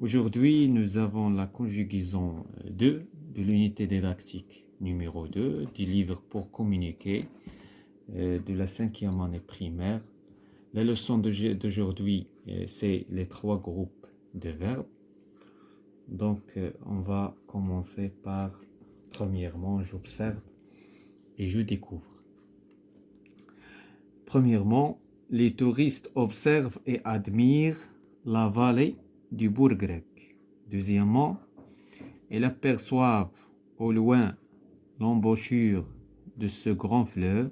Aujourd'hui, nous avons la conjugaison 2 de l'unité didactique numéro 2 du livre pour communiquer de la 5e année primaire. La leçon d'aujourd'hui, c'est les 3 groupes de verbes. Donc, on va commencer par, premièrement, j'observe et je découvre. Premièrement, les touristes observent et admirent la vallée du Bourgrec. Deuxièmement, ils aperçoivent au loin l'embouchure de ce grand fleuve.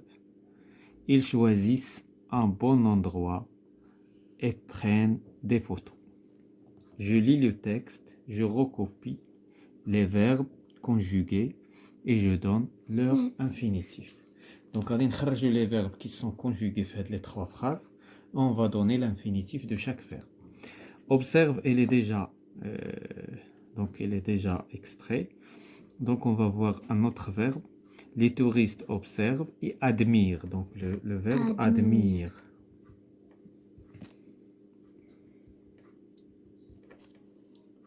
Ils choisissent un bon endroit et prennent des photos. Je lis le texte, je recopie les verbes conjugués et je donne leur infinitif. Donc, on va chercher les verbes qui sont conjugués dans les 3 phrases. On va donner l'infinitif de chaque verbe. Observe, il est déjà extrait. Donc, on va voir un autre verbe. Les touristes observent et admirent. Donc, le verbe admire.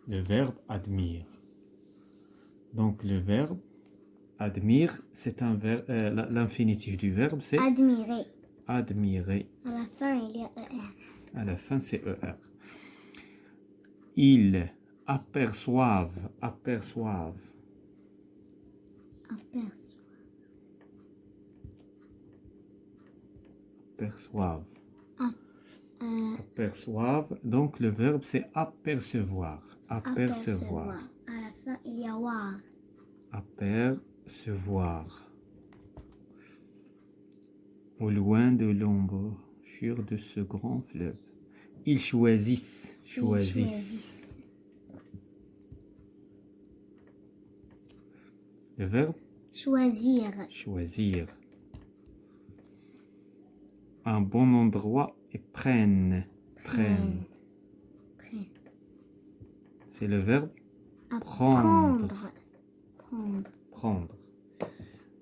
Le verbe admire. Donc, le verbe admire, c'est un verbe. L'infinitif du verbe, c'est admirer. Admirer. À la fin, il y a ER. À la fin, c'est ER. Ils aperçoivent. Aperçoivent. Aperçoivent. Donc, le verbe, c'est apercevoir. Apercevoir. À la fin, il y a voir. Apercevoir. Au loin de l'embouchure de ce grand fleuve. Ils choisissent. Le verbe choisir. Un bon endroit et prennent. C'est le verbe prendre.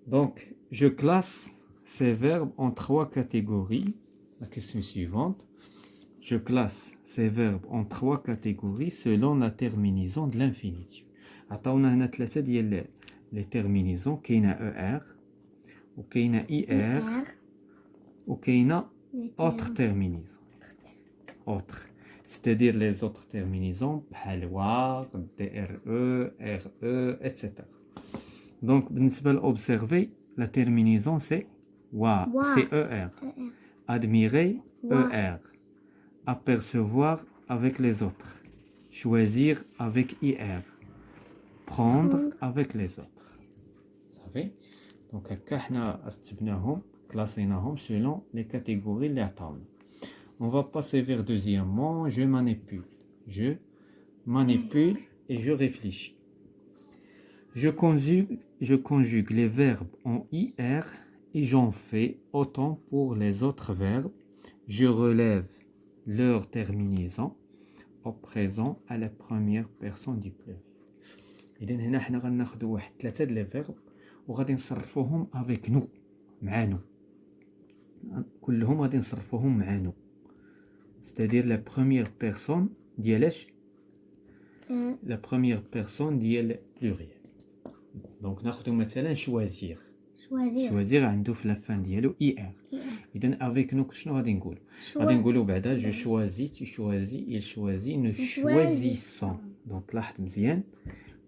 Donc, je classe ces verbes en 3 catégories. La question suivante. Je classe ces verbes en 3 catégories selon la terminaison de l'infinitif. عطاونا هنا 3 ديال les terminaisons. كاينه ER وكاينه IR وكاينه autre terminaison. Autre. C'est-à-dire les autres terminaisons بحال voir, DRE, RE, etc. Donc, بالنسبة l'observer, la terminaison c'est wa, c'est ER. Admirer, ER. Apercevoir avec les autres. Choisir avec IR. Prendre avec les autres. Vous savez? Donc, احنا رتبناهم كلاسيناهم selon les catégories اللي عطاونا. On va passer vers deuxièmement, je manipule. Je manipule et je réfléchis. Je conjugue les verbes en IR et j'en fais autant pour les autres verbes. Je relève leur terminaison au présent à la première personne du pluriel. إذن هنا حنا غناخدو واحد 3 ديال لي فيرب وغادي نصرفوهم avec nous معانو. كلهم غادي نصرفوهم معانو. C'est-à-dire la première personne ديالاش la première personne ديال pluriel. Donc ناخدو مثلا choisir عنده في لافان ديالو IR. إذن avec nous شنو غادي نقول؟ غادي نقولو بعدا je choisis, tu choisis, il choisit, nous choisissons. Donc لاحظ مزيان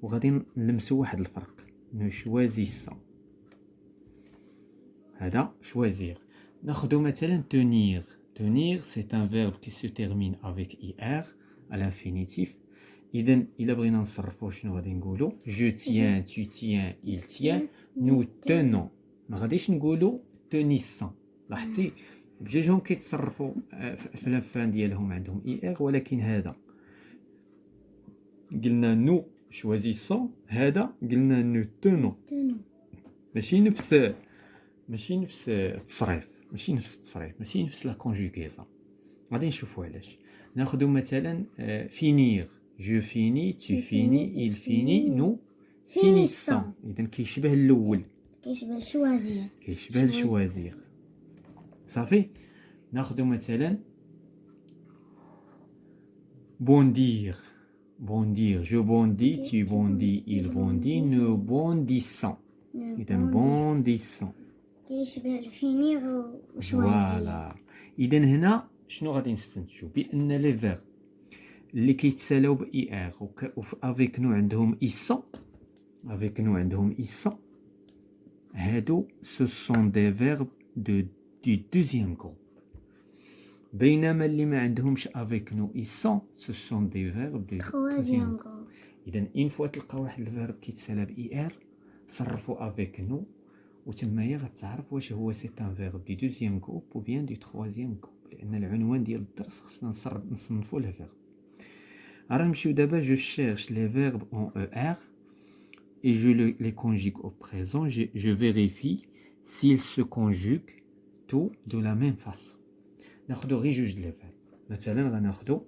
وغادي نلمسو واحد الفرق. nous choisissons. هذا choisir. ناخدو مثلا tenir. Tenir, c'est un verbe qui se termine avec IR à l'infinitif. إذن إلا بغينا نصرفو شنو غادي نقولو؟ je tiens, tu tiens, il tient, nous tenons. ما غاديش نقولو tenissons. لاحظتي بجوجهم كيتصرفوا في لافان ديالهم عندهم IR ولكن هذا قلنا nous choisissons هذا قلنا nous tenons. ماشي نفس التصريف. ماشي نفس لا كونجوغيزون. غادي نشوفوا علاش. ناخذوا مثلا finir. je finis, tu finis, il finit, nous finissons. اذا كيشبه الاول. كيشبه choisir. صافي. ناخذوا مثلا bondir. bondir, je bondis, tu bondis, il bondit, nous bondissons. إذا bondissons. كيشبه الفينيغ وشوازير. فوالا. إذا هنا شنو غادي نستنتجو؟ بأن لي فيرب اللي كيتسالاو ب اي ار افيك نو عندهم ايسون، افيك نو عندهم ايسون، هادو سو سون دي فيرب دو دوزيام جروب. بينما اللي ما عندهمش افيك نو ايسون سو سون دي فيرب دو تخوازيام جروب. اذا اين فوا تلقى واحد الفيرب كيتسالى باي ار صرفوا افيك نو وتمايا غتعرف واش هو سي ان فيرب دو دوزيام جروب او بيان دو تروازيام جروب، لان العنوان ديال الدرس خصنا نصنفوا لي فيرب. Alors, je cherche les verbes en ER et je les conjugue au présent. Je vérifie s'ils se conjuguent tous de la même façon. ناخدو غير جوج لي فيرب. مثلا غناخدو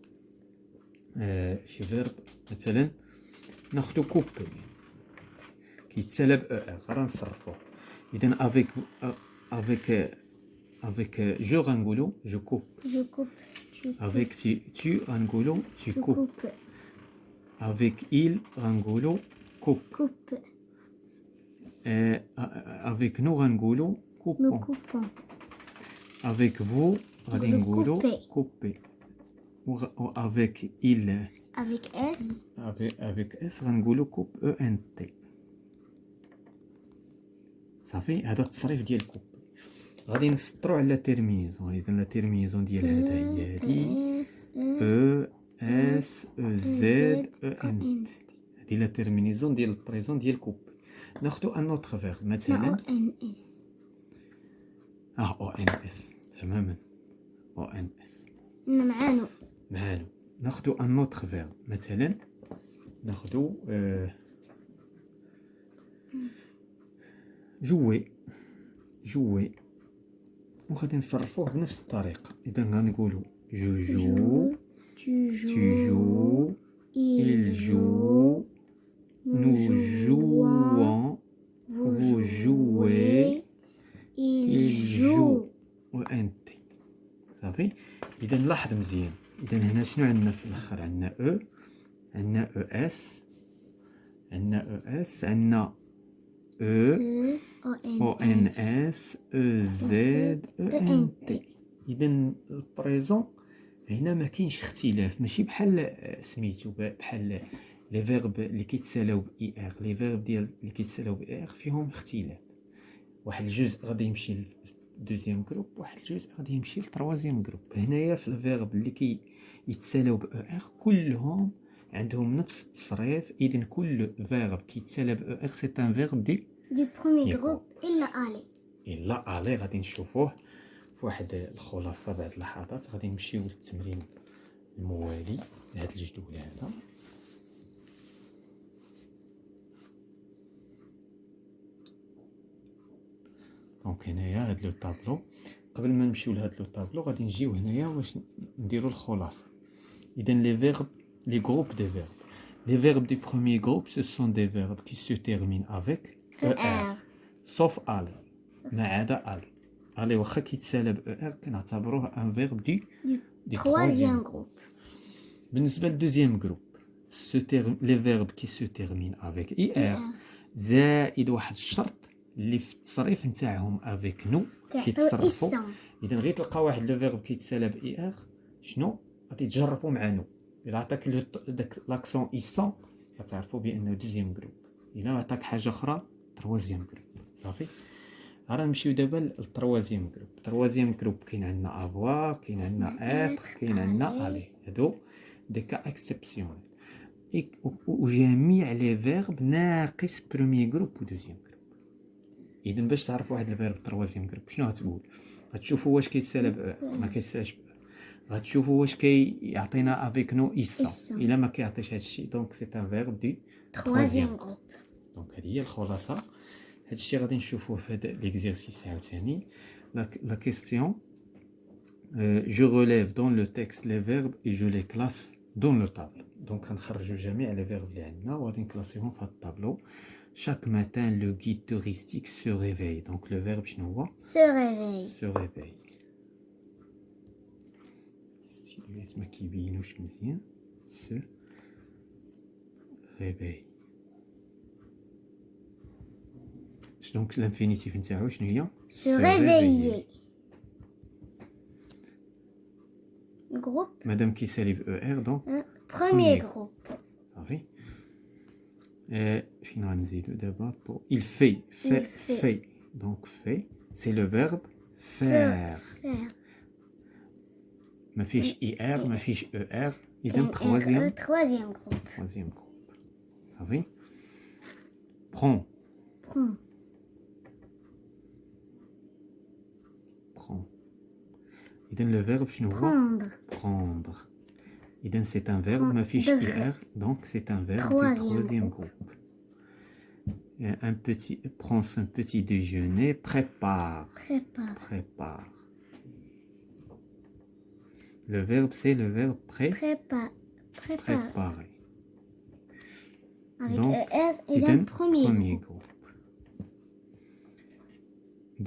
شي فيرب، مثلا ناخدو كوبي كيتسالى ب ER غنصرفوه. إذا avec je غنقولو je coupe. Je coupe. Tu coupes. Avec tu غنقولو tu coupes. Avec il غنقولو coupe. Coupe. Avec nous غنقولو Nous coupons. coupons. Avec vous غادي نقولو couper. Avec il Avec S. avec s غنقولو coupe ent. صافي. هذا التصريف ديال coupe. غادي نسطرو على تيرمينيزون. اذا لا تيرمينيزون ديال هذا هي هادي او اس او زد او ان. هادي لا تيرمينيزون ديال البريزون ديال كوب. ناخدو ان اوتر فيرب مثلا او ان اس. او ان اس تماما. او ان اس معانو. ناخدو ان اوتر فيرب مثلا ناخدو جوي وغادي نصرفوه بنفس الطريقة. إذا غنقولو جو جو tu joues il joue nous jouons vous jouez il joue وانت. صافي. إذا لاحظ مزيان. إذا هنا شنو عندنا في الآخر؟ عندنا او، عندنا او اس، عندنا او ان اس او زد او ان تي. اذا البريزون هنا ما كاينش اختلاف، ماشي بحال سميتو بحال لي فيرب اللي كيتسالاو ب اي ار. لي فيرب ديال اللي كيتسالاو ب اي ار فيهم اختلاف. واحد الجزء غادي يمشي للدوزيام جروب، واحد الجزء غادي يمشي للتروازيام جروب. هنايا في الفيرب اللي كيتسالاو ب او ار كلهم عندهم نفس التصريف. اذا كل فيرب كيتسالى ب او ار سي ان فيرب دي بروميي جروب الا الي. غادي نشوفوه في واحد الخلاصه بعد لحظات. غادي نمشيو للتمرين الموالي لهذا الجدول هذا. دونك هنايا هاد لو طابلو. قبل ما نمشيو لهاد لو طابلو غادي نجيو هنايا واش نديرو الخلاصه. اذا لي فيرب لي جروب دي فيرب. Les verbes du premier groupe, ce sont des verbes qui se terminent avec ER, sauf al. ما عدا al. allez واخا كيتسالى ب ER كنعتبروه un verbe du troisième groupe. بالنسبة للدوزيام جروب les verbes qui se terminent avec IR زائد واحد الشرط اللي في التصريف نتاعهم avec nous كيتصرفوا. إذا غير تلقى واحد لو فيرب كيتسالى ب IR شنو غادي تجربوا مع نو. إلا عطاك داك لاكسون إيسون غتعرفوا بأنه دوزيام جروب. إلا عطاك حاجة أخرى تروازيام جروب. صافي. غادي نمشيو دابا للتروازيام جروب. التروازيام جروب كاين عندنا افوار، كاين عندنا اتر، كاين عندنا الي. هادو دي كا اكسبسيونيل. وجميع لي فيرب ناقص بروميي جروب و دوزيام جروب. اذا باش تعرف واحد الفيرب تروازيام جروب شنو غتقول؟ غتشوفوا واش كيتسالى ب ما كيتسالش. غتشوفوا واش كيعطينا افيك نو ايسون. الا ما كيعطيش هادشي دونك سي ان فيرب دي تروازيام جروب. دونك هذه هي الخلاصه. هادشي غادي نشوفوه في هذا ليكزيرسيس عاوتاني. لا كيستيون je relève dans le texte les verbes et je les classe dans le tableau. دونك غنخرجوا جميع لي فيرب اللي عندنا وغادي نكلاسيهم في هذا الطابلو. chaque matin le guide touristique se réveille. donc le verbe شنو هو؟ se réveille. si ما كيبينوش مزيان se réveil. Donc l'infinitif نتاعو شنو هي؟ Se réveiller. Groupe. Madame qui s'élève ER, donc Premier groupe. صافي. فين غنزيدو دابا il fait, Il fait. fait. Donc fait, c'est le verbe faire. Faire. ما فيش ER, ما فيش ER. إذن Troisième groupe. troisième groupe. صافي. Prends. Prends. Prends. إذن le verbe شنو هو؟ Prendre. Prendre. إذن c'est un verbe ما فيش ER, donc c'est un verbe du troisième groupe. Un petit, prends un petit déjeuner, prépare. Prépare. Prépare. Le verbe, c'est le verbe Prépare. Prépare. préparer. Avec Donc, ER et un premier groupe. groupe.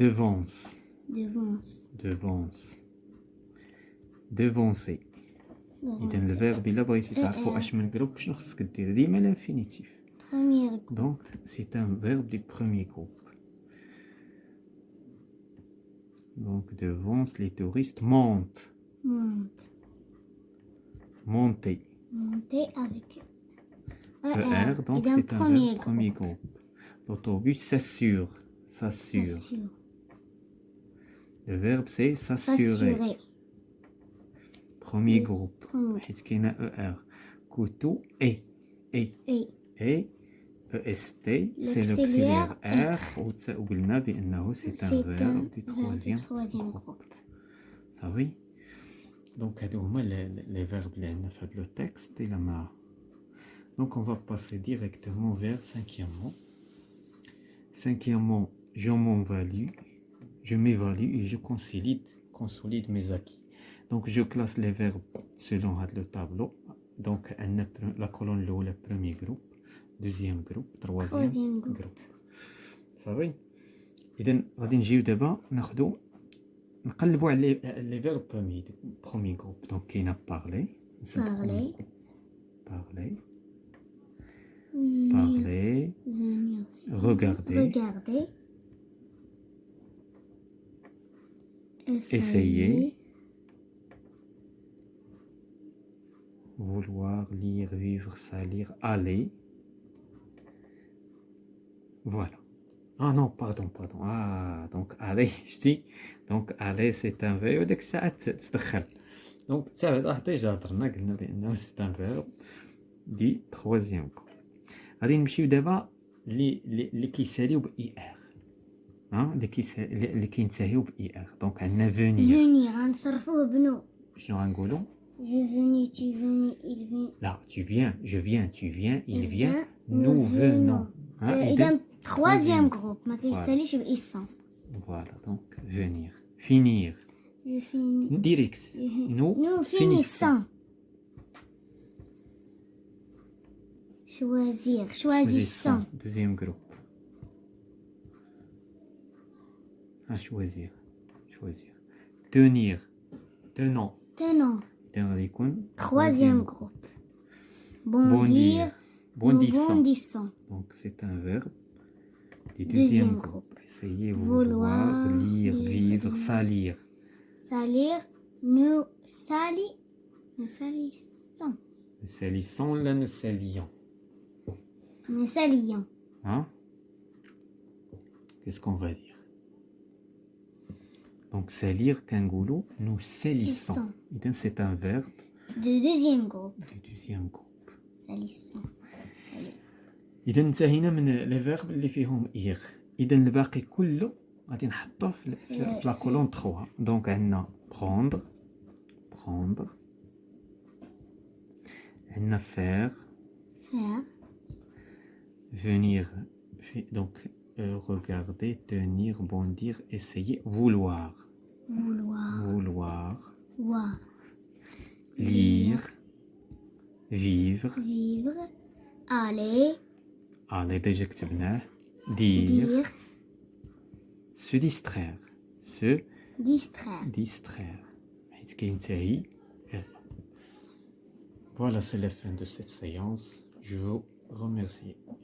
Devance. Devance. Devance. Devancer. إذن le verbe إلا بغيتي تعرفوا اش من groupe شنو خصك دير ديما l'infinitif. Premier groupe. Donc, c'est un verbe du premier groupe. Donc, devance, les touristes montent. Monte. Monter. Monter avec ER, donc et un c'est un verbe premier groupe. L'autobus s'assure. S'assure. S'assure. Le verbe, c'est s'assurer. S'assurer. Premier groupe. Premier. حيت كاينه ER. Couteau et. Et Et. EST, c'est l'auxiliaire l'auxiliaire R. وقلنا بأنه c'est un verbe du troisième groupe. صافي. Donc, هادو هما les verbes اللي عندنا في هاد le texte. إلا ما Donc, on va passer directement vers cinquièmement. Cinquièmement, je m'évalue, et je consolide mes acquis. Donc, je classe les verbes selon le tableau. Donc, la colonne le premier groupe, deuxième groupe, troisième groupe. Ça va? إذن غادي نجيو دابا نقلبوا على les verbes premier groupe. Donc, كاينه parler. Parler. Parler. Venir. Parler. Venir. Regarder. Regarder. Essayer. Vouloir, lire, vivre, salir, aller. Voilà. Ah non, pardon. Ah, donc aller, je dis. Donc aller, c'est un verbe. ديك الساعة تدخل. Donc راه ديجا هضرنا قلنا بأنه c'est un verbe du troisième groupe. غادي نمشيو دابا اللي كيساليو ب ER. اللي كينتهيو ب ER. Donc عندنا venir. Venir. غنصرفوه بنو. شنو غنقولوا؟ Je venais, tu venais, il vient. Là, tu viens, je viens, tu viens, il vient, nous venons. إذا troisième groupe. ما كيساليش بإسم. Voilà, donc venir. Finir. Je finis. Direct. Nous finissons. Choisir. Choisissons. Deuxième groupe. Choisir. Tenir. Tenons. Tenons. Troisième groupe. Bondir. Nous bondissons. Donc c'est un verbe du deuxième groupe. Essayez, vouloir, lire, vivre, salir. Salir. Nous salissons. Nous salissons, là nous salions. Nous salions. Qu'est-ce qu'on va dire? Donc salir, kangoulou, nous salissons. C'est un verbe du deuxième groupe. Salissons. إذا انتهينا من لي فيرب اللي فيهم إيغ. إذا الباقي كله غادي نحطوه في لا كولون 3. دونك عندنا prendre. عندنا faire. Venir. Donc regarder, tenir, bondir, essayer, vouloir. Voir. Lire. Vivre. Aller déjà كتبناه. Dire. Se distraire. حيت كينتهي. Voilà, c'est la fin de cette séance. Je vous remercier.